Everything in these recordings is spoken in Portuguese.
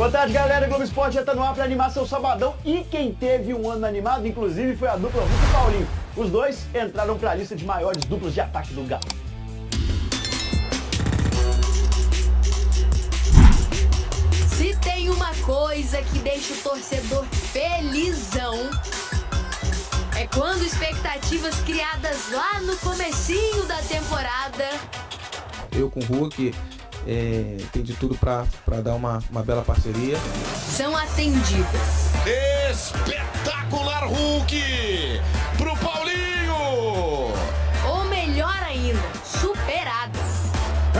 Boa tarde, galera. Globo Esporte já tá no ar para animar seu sabadão. E quem teve um ano animado, inclusive, foi a dupla Hulk e Paulinho. Os dois entraram para a lista de maiores duplas de ataque do Galo. Se tem uma coisa que deixa o torcedor felizão, é quando expectativas criadas lá no comecinho da temporada... Eu com o Hulk... tem de tudo para dar uma bela parceria. São atendidas. Espetacular Hulk pro Paulinho! Ou melhor ainda, superadas.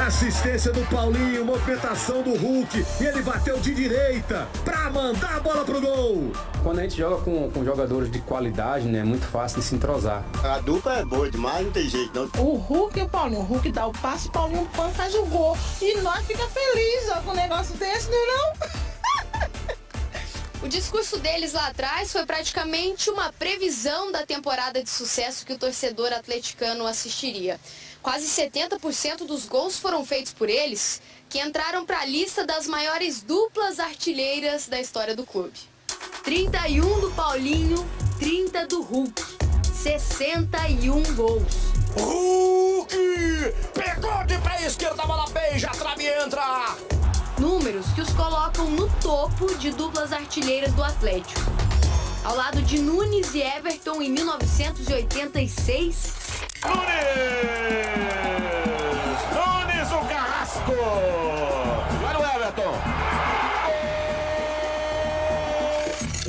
Assistência do Paulinho, movimentação do Hulk e ele bateu de direita para mandar a bola pro gol. Quando a gente joga com jogadores de qualidade, né, é muito fácil de se entrosar. A dupla é boa demais, não tem jeito não. O Hulk e o Paulinho. O Hulk dá o passe, o Paulinho faz o gol. E nós fica felizes com um negócio desse, não? O discurso deles lá atrás foi praticamente uma previsão da temporada de sucesso que o torcedor atleticano assistiria. Quase 70% dos gols foram feitos por eles, que entraram para a lista das maiores duplas artilheiras da história do clube. 31 do Paulinho, 30 do Hulk. 61 gols. Hulk! Pegou de pé esquerda, a bola beija, a trave entra! Números que os colocam no topo de duplas artilheiras do Atlético. Ao lado de Nunes e Everton em 1986. Nunes, o Carrasco! Vai no Everton!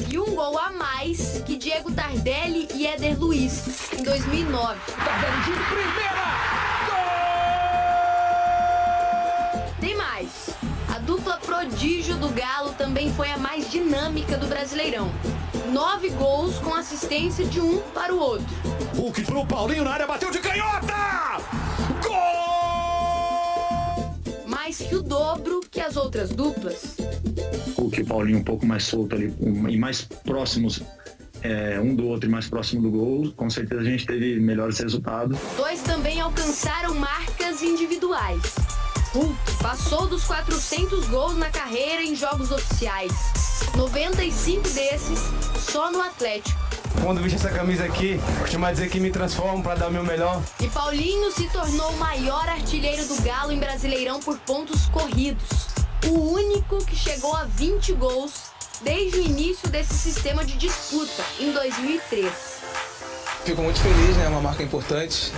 E um gol a mais que Diego Tardelli e Éder Luiz em 2009. Tardelli de primeira! Tem mais. A dupla prodígio do Galo também foi a mais dinâmica do Brasileirão. 9 gols com assistência de um para o outro. Hulk pro Paulinho na área, bateu de canhota! Gol! Mais que o dobro que as outras duplas. Hulk e Paulinho um pouco mais solto ali e mais próximos um do outro e mais próximo do gol. Com certeza a gente teve melhores resultados. Dois também alcançaram marcas individuais. Hulk passou dos 400 gols na carreira em jogos oficiais. 95 desses só no Atlético. Quando visto essa camisa aqui, costumo dizer que me transformo para dar o meu melhor. E Paulinho se tornou o maior artilheiro do Galo em Brasileirão por pontos corridos. O único que chegou a 20 gols desde o início desse sistema de disputa, em 2003. Fico muito feliz, né? É uma marca importante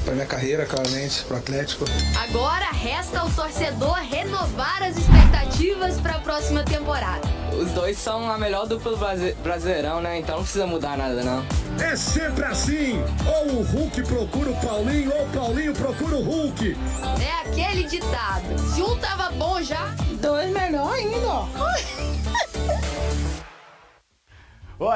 para minha carreira, claramente, para o Atlético. Agora resta ao torcedor renovar as expectativas para a próxima temporada. Os dois são a melhor dupla do Brasileirão, né? Então não precisa mudar nada, não. É sempre assim, ou o Hulk procura o Paulinho, ou o Paulinho procura o Hulk. É aquele ditado, se um tava bom já... Dois melhor ainda, ó.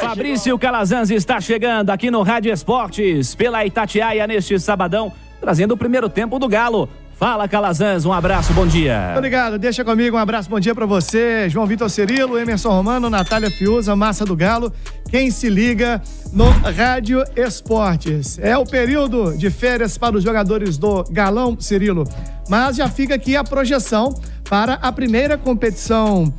Fabrício Calazans está chegando aqui no Rádio Esportes, pela Itatiaia neste sabadão, trazendo o primeiro tempo do Galo. Fala, Calazans, um abraço, bom dia. Obrigado, deixa comigo, um abraço, bom dia pra você, João Vitor Cirilo, Emerson Romano, Natália Fiuza, Massa do Galo, quem se liga no Rádio Esportes. É o período de férias para os jogadores do Galão, Cirilo, mas já fica aqui a projeção para a primeira competição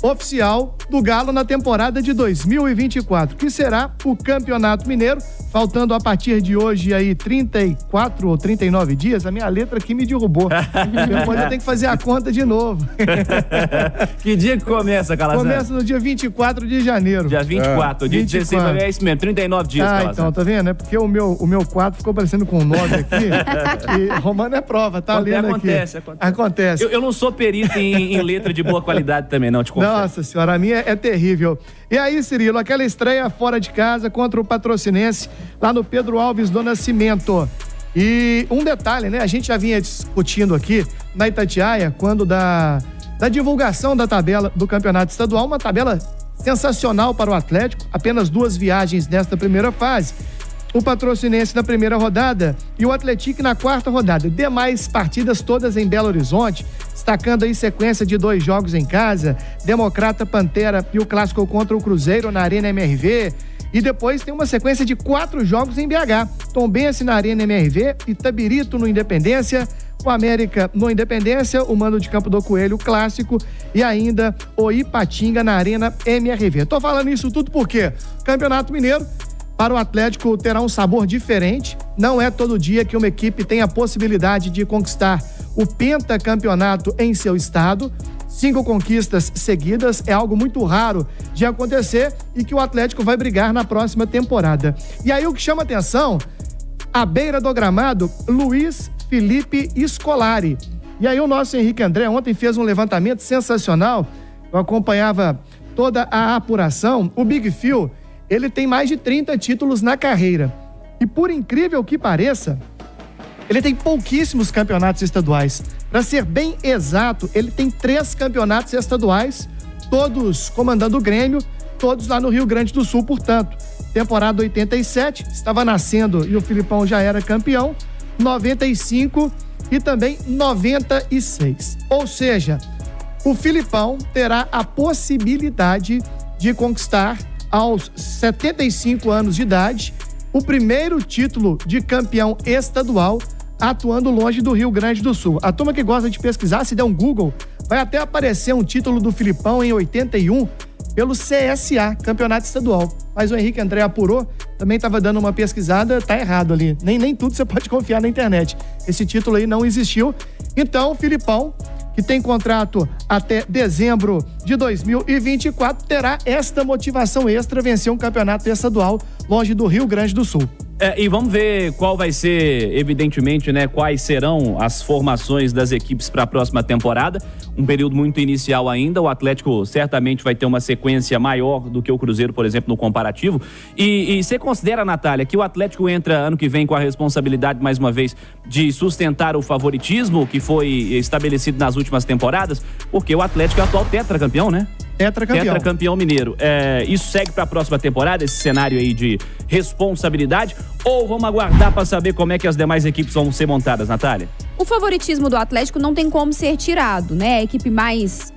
oficial do Galo na temporada de 2024, que será o Campeonato Mineiro, faltando a partir de hoje aí 34 ou 39 dias, a minha letra aqui me derrubou. Depois eu tenho que fazer a conta de novo. Que dia que começa, Calazans? Começa no dia 24 de janeiro. Dia 24, dia 16, é isso mesmo, 39 dias, Calazans. Então, tá vendo? É porque o meu quadro ficou parecendo com um 9 aqui, e Romano é prova, tá lendo acontece, aqui. Acontece. Eu não sou perito em letra de boa qualidade também, não, te confesso. Nossa senhora, a minha é terrível. E aí, Cirilo, aquela estreia fora de casa contra o Patrocinense, lá no Pedro Alves do Nascimento. E um detalhe, né? A gente já vinha discutindo aqui na Itatiaia, quando da divulgação da tabela do Campeonato Estadual, uma tabela sensacional para o Atlético, apenas 2 viagens nesta primeira fase. O Patrocinense na primeira rodada e o Atlético na quarta rodada. Demais partidas todas em Belo Horizonte, destacando aí sequência de 2 jogos em casa, Democrata, Pantera e o clássico contra o Cruzeiro na Arena MRV. E depois tem uma sequência de 4 jogos em BH, Tombense na Arena MRV, Itabirito no Independência, o América no Independência, o Mando de Campo do Coelho, clássico, e ainda o Ipatinga na Arena MRV. Tô falando isso tudo porque Campeonato Mineiro, para o Atlético, terá um sabor diferente. Não é todo dia que uma equipe tem a possibilidade de conquistar o pentacampeonato em seu estado. 5 conquistas seguidas é algo muito raro de acontecer e que o Atlético vai brigar na próxima temporada. E aí o que chama atenção, à beira do gramado, Luiz Felipe Scolari. E aí o nosso Henrique André ontem fez um levantamento sensacional. Eu acompanhava toda a apuração. O Big Phil, ele tem mais de 30 títulos na carreira. E por incrível que pareça, ele tem pouquíssimos campeonatos estaduais. Para ser bem exato, ele tem 3 campeonatos estaduais, todos comandando o Grêmio, todos lá no Rio Grande do Sul, portanto. Temporada 87, estava nascendo e o Filipão já era campeão, 95 e também 96. Ou seja, o Filipão terá a possibilidade de conquistar aos 75 anos de idade o primeiro título de campeão estadual atuando longe do Rio Grande do Sul. A turma que gosta de pesquisar, se der um Google, vai até aparecer um título do Filipão em 81 pelo CSA, Campeonato Estadual. Mas o Henrique André apurou, também estava dando uma pesquisada, tá errado ali. Nem tudo você pode confiar na internet. Esse título aí não existiu. Então, o Filipão, que tem contrato até dezembro de 2024, terá esta motivação extra, vencer um campeonato estadual longe do Rio Grande do Sul. E vamos ver qual vai ser, evidentemente, né, quais serão as formações das equipes para a próxima temporada. Um período muito inicial ainda, o Atlético certamente vai ter uma sequência maior do que o Cruzeiro, por exemplo, no comparativo. E você considera, Natália, que o Atlético entra ano que vem com a responsabilidade, mais uma vez, de sustentar o favoritismo que foi estabelecido nas últimas temporadas? Porque o Atlético é o atual tetracampeão, né? Tetracampeão mineiro. Isso segue para a próxima temporada, esse cenário aí de responsabilidade? Ou vamos aguardar para saber como é que as demais equipes vão ser montadas, Natália? O favoritismo do Atlético não tem como ser tirado, né? A equipe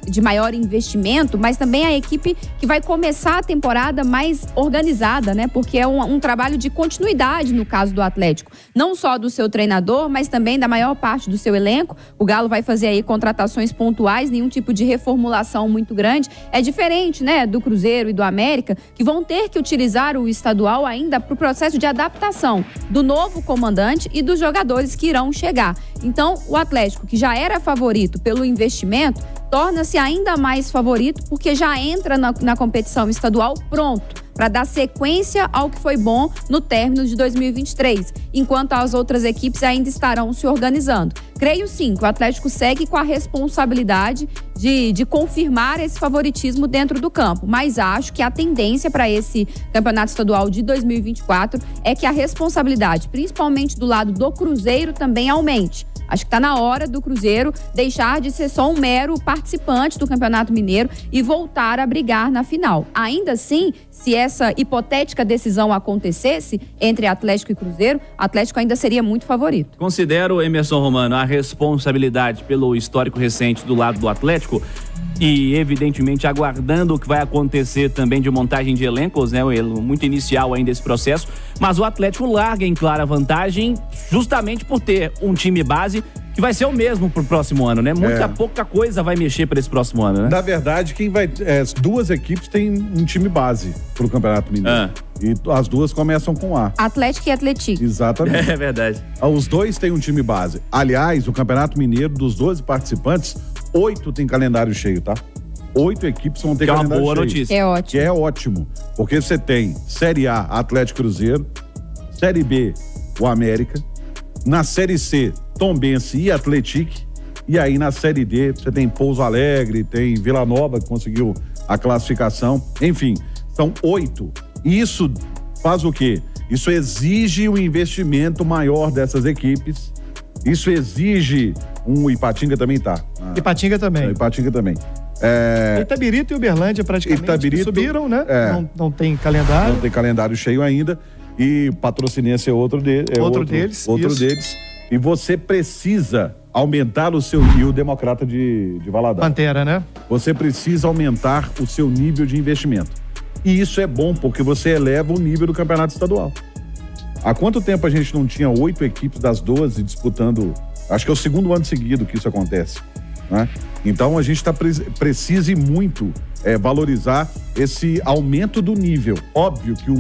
de maior investimento, mas também a equipe que vai começar a temporada mais organizada, né? Porque é um trabalho de continuidade no caso do Atlético. Não só do seu treinador, mas também da maior parte do seu elenco. O Galo vai fazer aí contratações pontuais, nenhum tipo de reformulação muito grande. É diferente, né? Do Cruzeiro e do América, que vão ter que utilizar o estadual ainda para o processo de adaptação do novo comandante e dos jogadores que irão chegar. Então, o Atlético, que já era favorito pelo investimento, torna-se ainda mais favorito porque já entra na competição estadual pronto para dar sequência ao que foi bom no término de 2023, enquanto as outras equipes ainda estarão se organizando. Creio sim que o Atlético segue com a responsabilidade de confirmar esse favoritismo dentro do campo, mas acho que a tendência para esse campeonato estadual de 2024 é que a responsabilidade, principalmente do lado do Cruzeiro, também aumente. Acho que está na hora do Cruzeiro deixar de ser só um mero participante do Campeonato Mineiro e voltar a brigar na final. Ainda assim, se essa hipotética decisão acontecesse entre Atlético e Cruzeiro, Atlético ainda seria muito favorito. Considero, Emerson Romano, a responsabilidade pelo histórico recente do lado do Atlético e, evidentemente, aguardando o que vai acontecer também de montagem de elencos, né? Muito inicial ainda esse processo, mas o Atlético larga em clara vantagem justamente por ter um time base que vai ser o mesmo pro próximo ano, né? Pouca coisa vai mexer para esse próximo ano, né? Na verdade, as duas equipes têm um time base pro Campeonato Mineiro. E as duas começam com A. Atlético e Atlético. Exatamente. É verdade. Os dois têm um time base. Aliás, o Campeonato Mineiro, dos 12 participantes, 8 tem calendário cheio, tá? 8 equipes vão ter calendário cheio. É uma boa notícia. É ótimo. Que é ótimo. Porque você tem Série A, Atlético Cruzeiro, Série B, o América, na Série C, Tombense e Atlético, e aí na Série D você tem Pouso Alegre, tem Vila Nova que conseguiu a classificação, enfim, são 8. E isso faz o quê? Isso exige um investimento maior dessas equipes, isso exige Ipatinga também tá. Ipatinga também. Ipatinga também. Itabirito e Uberlândia praticamente subiram, né? Não tem calendário. Não tem calendário cheio ainda. E Patrocinense é outro deles. E você precisa aumentar o seu... E o Democrata de Valadares. Pantera, né? Você precisa aumentar o seu nível de investimento. E isso é bom, porque você eleva o nível do campeonato estadual. Há quanto tempo a gente não tinha 8 equipes das 12 disputando Acho que é o segundo ano seguido que isso acontece, né? Então a gente precisa e muito valorizar esse aumento do nível. Óbvio que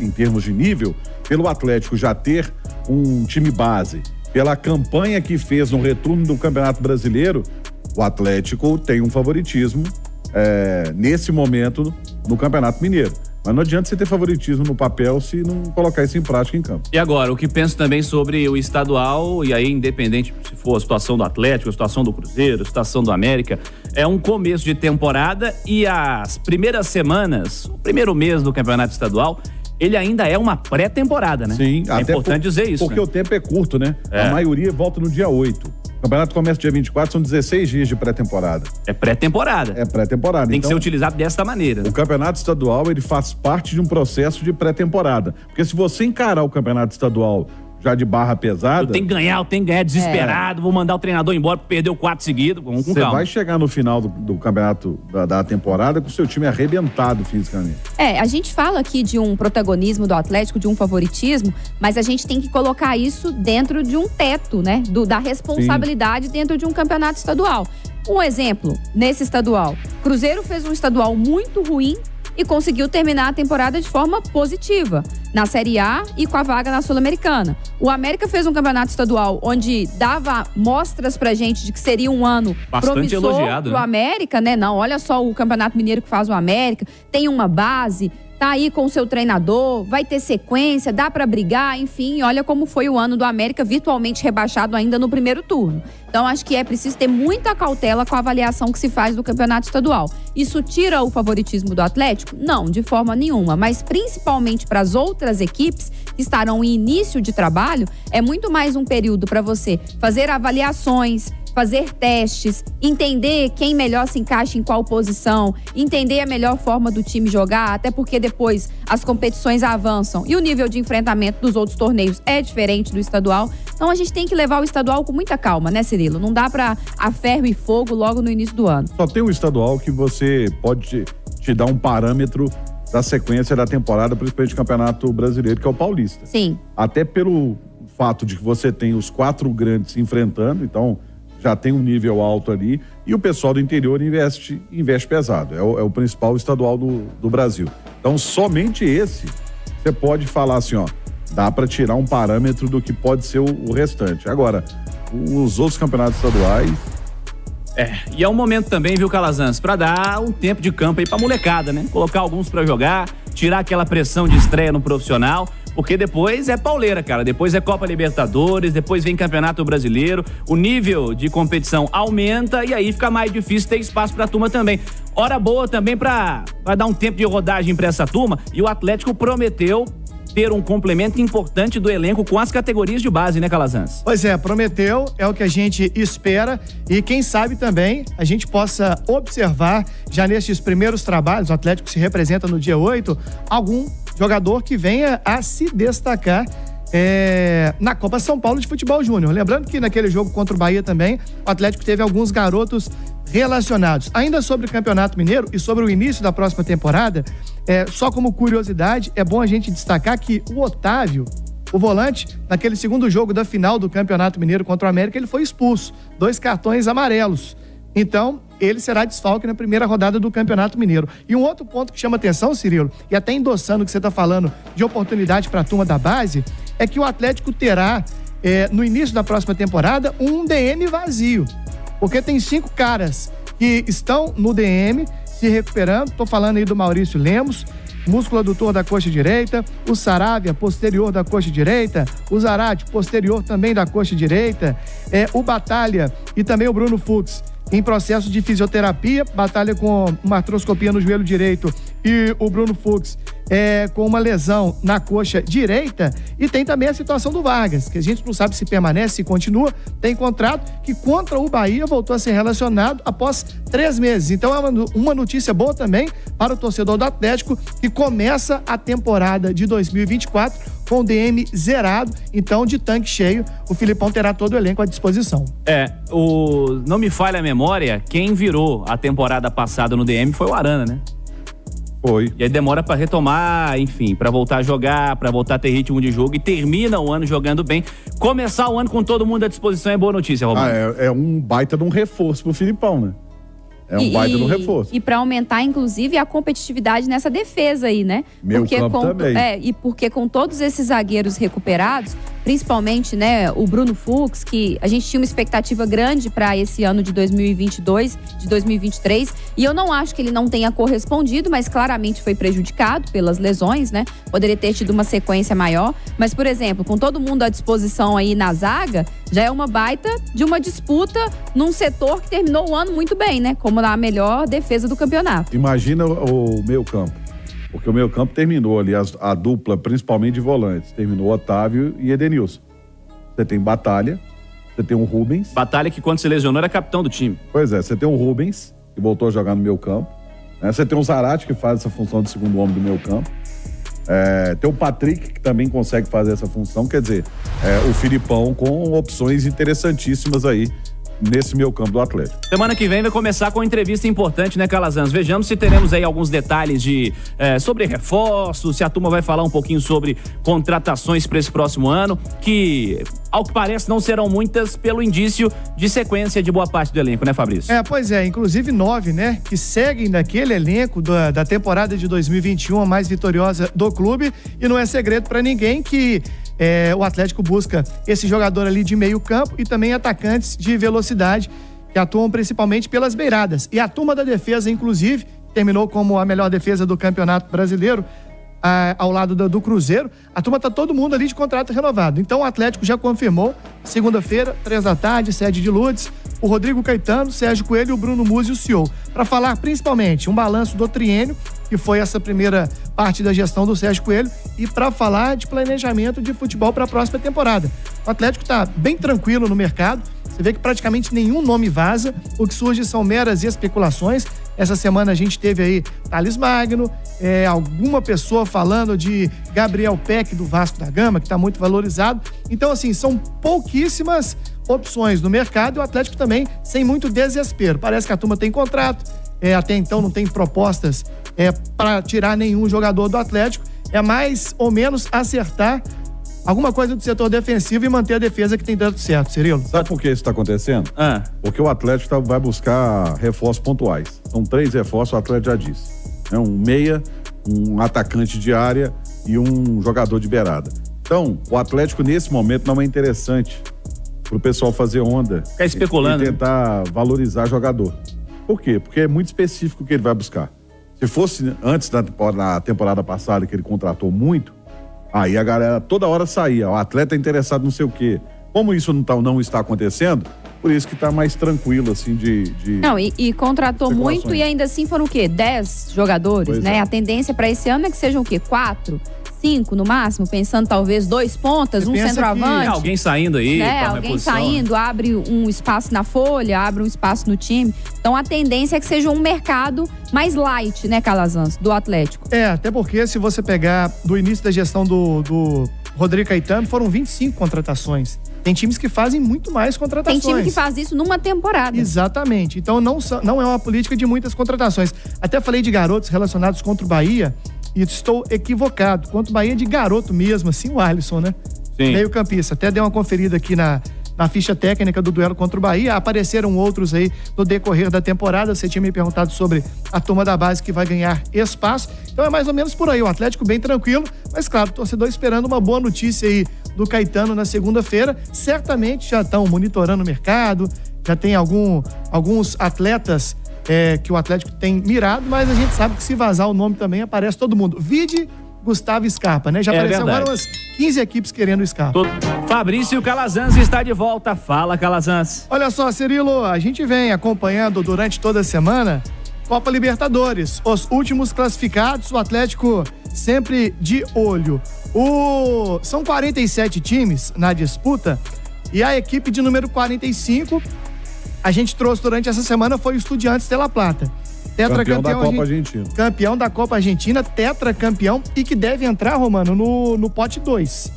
em termos de nível, pelo Atlético já ter um time base, pela campanha que fez no retorno do Campeonato Brasileiro, o Atlético tem um favoritismo nesse momento no Campeonato Mineiro. Mas não adianta você ter favoritismo no papel se não colocar isso em prática em campo. E agora, o que penso também sobre o estadual, e aí independente se for a situação do Atlético, a situação do Cruzeiro, a situação do América, é um começo de temporada e as primeiras semanas, o primeiro mês do Campeonato Estadual, ele ainda é uma pré-temporada, né? Sim, é importante dizer isso. Porque né? o tempo é curto, né? A maioria volta no dia 8. O campeonato começa dia 24, são 16 dias de pré-temporada. É pré-temporada. É pré-temporada. Tem que ser utilizado desta maneira. O campeonato estadual, ele faz parte de um processo de pré-temporada. Porque se você encarar o campeonato estadual já de barra pesada... Eu tenho que ganhar desesperado, vou mandar o treinador embora porque perdeu 4 seguidos, vamos com calma. Você vai chegar no final do campeonato da temporada com o seu time arrebentado fisicamente. A gente fala aqui de um protagonismo do Atlético, de um favoritismo, mas a gente tem que colocar isso dentro de um teto, né? Da responsabilidade dentro de um campeonato estadual. Um exemplo, nesse estadual, Cruzeiro fez um estadual muito ruim e conseguiu terminar a temporada de forma positiva, na Série A e com a vaga na Sul-Americana. O América fez um campeonato estadual onde dava mostras pra gente de que seria um ano bastante promissor elogiado, pro América, né? Não, olha só o Campeonato Mineiro que faz o América, tem uma base, tá aí com o seu treinador, vai ter sequência, dá pra brigar, enfim, olha como foi o ano do América, virtualmente rebaixado ainda no primeiro turno. Então, acho que é preciso ter muita cautela com a avaliação que se faz do campeonato estadual. Isso tira o favoritismo do Atlético? Não, de forma nenhuma, mas principalmente para as outras equipes que estarão em início de trabalho, é muito mais um período para você fazer avaliações, fazer testes, entender quem melhor se encaixa em qual posição, entender a melhor forma do time jogar, até porque depois as competições avançam e o nível de enfrentamento dos outros torneios é diferente do estadual. Então a gente tem que levar o estadual com muita calma, né, Cirilo? Não dá pra a ferro e fogo logo no início do ano. Só tem um estadual que você pode te dar um parâmetro da sequência da temporada, principalmente do Campeonato Brasileiro, que é o Paulista. Sim. Até pelo fato de que você tem os 4 grandes se enfrentando, então já tem um nível alto ali, e o pessoal do interior investe pesado. É o principal estadual do Brasil. Então, somente esse, você pode falar assim, ó, dá para tirar um parâmetro do que pode ser o restante. Agora, os outros campeonatos estaduais... E é um momento também, viu, Calazans, pra dar um tempo de campo aí pra molecada, né? Colocar alguns pra jogar, tirar aquela pressão de estreia no profissional, porque depois é pauleira, cara. Depois é Copa Libertadores, depois vem Campeonato Brasileiro, o nível de competição aumenta e aí fica mais difícil ter espaço pra turma também. Hora boa também pra dar um tempo de rodagem pra essa turma, e o Atlético prometeu ter um complemento importante do elenco com as categorias de base, né, Calazans? Pois é, prometeu, é o que a gente espera e quem sabe também a gente possa observar já nestes primeiros trabalhos, o Atlético se representa no dia 8, algum jogador que venha a se destacar na Copa São Paulo de Futebol Júnior. Lembrando que naquele jogo contra o Bahia também, o Atlético teve alguns garotos relacionados. Ainda sobre o Campeonato Mineiro e sobre o início da próxima temporada, só como curiosidade, é bom a gente destacar que o Otávio, o volante, naquele segundo jogo da final do Campeonato Mineiro contra o América, ele foi expulso. 2 cartões amarelos. Então, ele será desfalque na primeira rodada do Campeonato Mineiro. E um outro ponto que chama atenção, Cirilo, e até endossando o que você está falando de oportunidade para a turma da base, é que o Atlético terá, no início da próxima temporada, um DM vazio. Porque tem 5 caras que estão no DM se recuperando. Estou falando aí do Maurício Lemos, músculo adutor da coxa direita, o Saravia, posterior da coxa direita, o Zarate, posterior também da coxa direita, o Batalha e também o Bruno Fux, em processo de fisioterapia, Batalha com uma artroscopia no joelho direito e o Bruno Fux com uma lesão na coxa direita. E tem também a situação do Vargas, que a gente não sabe se permanece, se continua, tem contrato que contra o Bahia voltou a ser relacionado após 3 meses. Então é uma notícia boa também para o torcedor do Atlético, que começa a temporada de 2024 com o DM zerado, então de tanque cheio, o Filipão terá todo o elenco à disposição. Não me falha a memória, quem virou a temporada passada no DM foi o Arana, né? Foi. E aí demora pra retomar, enfim, pra voltar a jogar, pra voltar a ter ritmo de jogo e termina o ano jogando bem. Começar o ano com todo mundo à disposição é boa notícia, Romano. É um baita de um reforço pro Filipão, né? É um baita de um reforço. E pra aumentar, inclusive, a competitividade nessa defesa aí, né? Meio campo também. Porque com todos esses zagueiros recuperados, principalmente, né, o Bruno Fux, que a gente tinha uma expectativa grande para esse ano de 2022, de 2023, e eu não acho que ele não tenha correspondido, mas claramente foi prejudicado pelas lesões, né? Poderia ter tido uma sequência maior, mas, por exemplo, com todo mundo à disposição aí na zaga, já é uma baita de uma disputa num setor que terminou o ano muito bem, né? Como na melhor defesa do campeonato. Imagina o meio campo. Porque o meio campo terminou ali, a dupla, principalmente de volantes. Terminou Otávio e Edenilson. Você tem Batalha, você tem o Rubens. Batalha que quando se lesionou era capitão do time. Pois é, você tem o Rubens, que voltou a jogar no meio campo. Você tem o Zarate, que faz essa função de segundo homem do meio campo. Tem o Patrick, que também consegue fazer essa função. Quer dizer, o Filipão com opções interessantíssimas aí nesse meio campo do Atlético. Semana que vem vai começar com uma entrevista importante, né, Calazans? Vejamos se teremos aí alguns detalhes sobre reforços, se a turma vai falar um pouquinho sobre contratações para esse próximo ano, que, ao que parece, não serão muitas pelo indício de sequência de boa parte do elenco, né, Fabrício? Pois é, inclusive 9, né, que seguem daquele elenco da temporada de 2021, a mais vitoriosa do clube, e não é segredo para ninguém que o Atlético busca esse jogador ali de meio campo e também atacantes de velocidade que atuam principalmente pelas beiradas. E a turma da defesa, inclusive, terminou como a melhor defesa do Campeonato Brasileiro, ao lado do Cruzeiro. A turma tá todo mundo ali de contrato renovado. Então o Atlético já confirmou, segunda-feira, 15h, sede de Lourdes, o Rodrigo Caetano, Sérgio Coelho, o Bruno Musi e o CEO, para falar principalmente um balanço do triênio, que foi essa primeira parte da gestão do Sérgio Coelho, e para falar de planejamento de futebol para a próxima temporada. O Atlético está bem tranquilo no mercado, você vê que praticamente nenhum nome vaza, o que surge são meras especulações. Essa semana a gente teve aí Thales Magno, alguma pessoa falando de Gabriel Peck do Vasco da Gama, que está muito valorizado. Então, assim, são pouquíssimas opções no mercado e o Atlético também sem muito desespero. Parece que a turma tem contrato, até então não tem propostas para tirar nenhum jogador do Atlético. É mais ou menos acertar alguma coisa do setor defensivo e manter a defesa que tem dado certo, Cirilo. Sabe por que isso está acontecendo? Porque o Atlético vai buscar reforços pontuais. São 3 reforços, o Atlético já disse. Um meia, um atacante de área e um jogador de beirada. Então, o Atlético nesse momento não é interessante pro pessoal fazer onda. Ficar especulando. E tentar valorizar jogador. Por quê? Porque é muito específico o que ele vai buscar. Se fosse antes na temporada passada que ele contratou muito, aí a galera toda hora saía, o atleta é interessado não sei o quê. Como isso não está acontecendo, por isso que está mais tranquilo, assim, Não, e contratou muito e ainda assim foram o quê? 10 jogadores, pois né? A tendência para esse ano é que sejam o quê? 4, 5 no máximo, pensando talvez 2 pontas, um centroavante. Alguém saindo aí, alguém saindo, abre um espaço na folha, abre um espaço no time. Então a tendência é que seja um mercado mais light, né, Calazans, do Atlético. Até porque se você pegar do início da gestão do Rodrigo Caetano, foram 25 contratações. Tem times que fazem muito mais contratações. Tem time que faz isso numa temporada. Exatamente. Então não é uma política de muitas contratações. Até falei de garotos relacionados contra o Bahia e estou equivocado. Contra o Bahia de garoto mesmo, assim, o Alisson, né? Sim. Meio campista. Até dei uma conferida aqui na ficha técnica do duelo contra o Bahia. Apareceram outros aí no decorrer da temporada. Você tinha me perguntado sobre a turma da base que vai ganhar espaço. Então é mais ou menos por aí. O Atlético bem tranquilo, mas claro, o torcedor esperando uma boa notícia aí do Caetano na segunda-feira. Certamente já estão monitorando o mercado, já tem alguns atletas que o Atlético tem mirado, mas a gente sabe que se vazar o nome também aparece todo mundo. Vide Gustavo Scarpa, né? Já apareceu agora umas 15 equipes querendo o Scarpa. Fabrício Calazans está de volta. Fala, Calazans. Olha só, Cirilo, a gente vem acompanhando durante toda a semana Copa Libertadores. Os últimos classificados, o Atlético sempre de olho. São 47 times na disputa e a equipe de número 45, a gente trouxe durante essa semana, foi o Estudiantes de La Plata. Campeão da Copa Argentina. Campeão da Copa Argentina, tetracampeão e que deve entrar, Romano, no pote 2.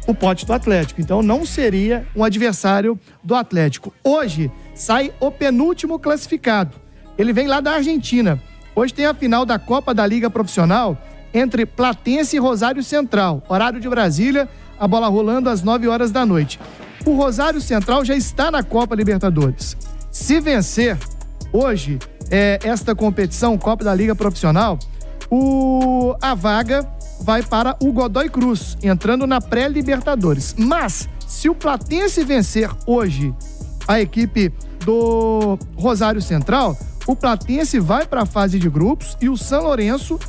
O pote do Atlético. Então não seria um adversário do Atlético. Hoje sai o penúltimo classificado. Ele vem lá da Argentina. Hoje tem a final da Copa da Liga Profissional entre Platense e Rosário Central. Horário de Brasília, a bola rolando às 9 horas da noite. O Rosário Central já está na Copa Libertadores. Se vencer hoje esta competição, Copa da Liga Profissional, a vaga vai para o Godoy Cruz, entrando na pré-Libertadores. Mas, se o Platense vencer hoje a equipe do Rosário Central, o Platense vai para a fase de grupos e o São Lourenço,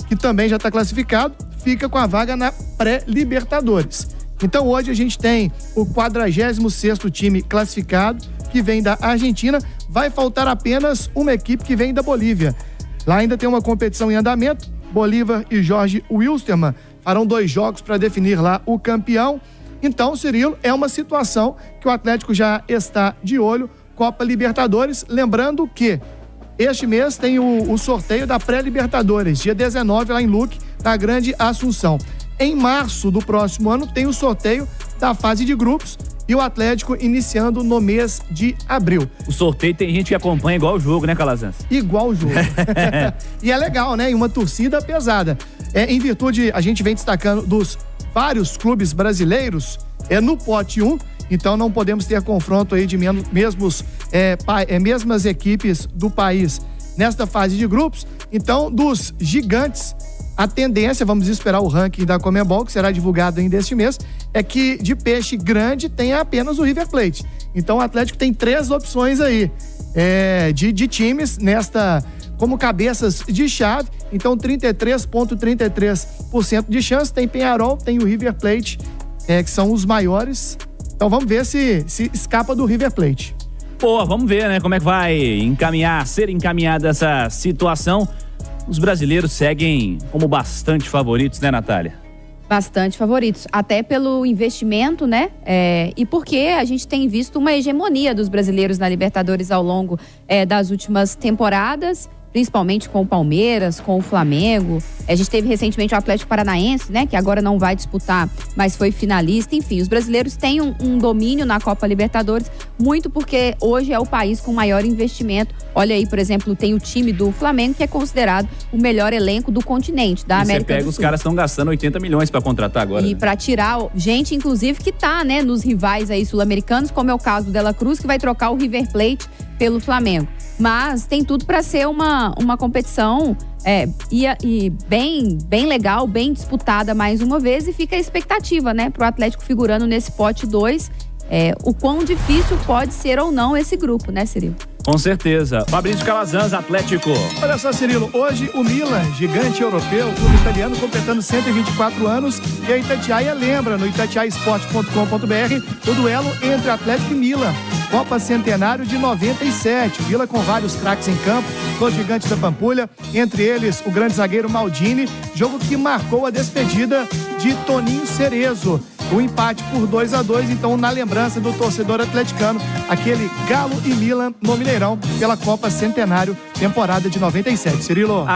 que também já está classificado, fica com a vaga na pré-Libertadores. Então hoje a gente tem o 46º time classificado, que vem da Argentina. Vai faltar apenas uma equipe que vem da Bolívia. Lá ainda tem uma competição em andamento. Bolívar e Jorge Wilstermann farão 2 jogos para definir lá o campeão. Então, Cirilo, é uma situação que o Atlético já está de olho. Copa Libertadores, lembrando que este mês tem o sorteio da pré-Libertadores, dia 19 lá em Luque, na Grande Assunção. Em março do próximo ano tem o sorteio da fase de grupos e o Atlético iniciando no mês de abril. O sorteio tem gente que acompanha igual o jogo, né, Calazans? Igual o jogo. E é legal, né? E uma torcida pesada. Em virtude, a gente vem destacando dos vários clubes brasileiros no pote 1, então não podemos ter confronto aí de mesmas equipes do país nesta fase de grupos. Então, dos gigantes, a tendência, vamos esperar o ranking da Conmebol, que será divulgado ainda este mês, é que de peixe grande tem apenas o River Plate. Então o Atlético tem 3 opções aí de times como cabeças de chave. Então 33,33% de chance. Tem Peñarol, tem o River Plate, que são os maiores. Então vamos ver se escapa do River Plate. Pô, vamos ver, né, como é que vai ser encaminhada essa situação. Os brasileiros seguem como bastante favoritos, né, Natália? Bastante favoritos, até pelo investimento, né? E porque a gente tem visto uma hegemonia dos brasileiros na Libertadores ao longo das últimas temporadas, principalmente com o Palmeiras, com o Flamengo. A gente teve recentemente o Atlético Paranaense, né? Que agora não vai disputar, mas foi finalista. Enfim, os brasileiros têm um domínio na Copa Libertadores, muito porque hoje é o país com maior investimento. Olha aí, por exemplo, tem o time do Flamengo, que é considerado o melhor elenco do continente, da América do Sul. Você pega, os caras estão gastando 80 milhões para contratar agora. E para tirar gente, inclusive, que tá, né, nos rivais aí sul-americanos, como é o caso do Dela Cruz, que vai trocar o River Plate pelo Flamengo. Mas tem tudo para ser uma competição bem legal, bem disputada mais uma vez, e fica a expectativa, né, pro Atlético figurando nesse pote 2, o quão difícil pode ser ou não esse grupo, né, Cirilo? Com certeza. Fabrício Calazans, Atlético. Olha só, Cirilo, hoje o Milan, gigante europeu, clube italiano, completando 124 anos, e a Itatiaia lembra no itatiaesporte.com.br o duelo entre Atlético e Milan. Copa Centenário de 97, Vila com vários craques em campo, os gigantes da Pampulha, entre eles o grande zagueiro Maldini, jogo que marcou a despedida de Toninho Cerezo. O empate por 2-2, então na lembrança do torcedor atleticano, aquele Galo e Milan no Mineirão pela Copa Centenário, temporada de 97. Cirilo.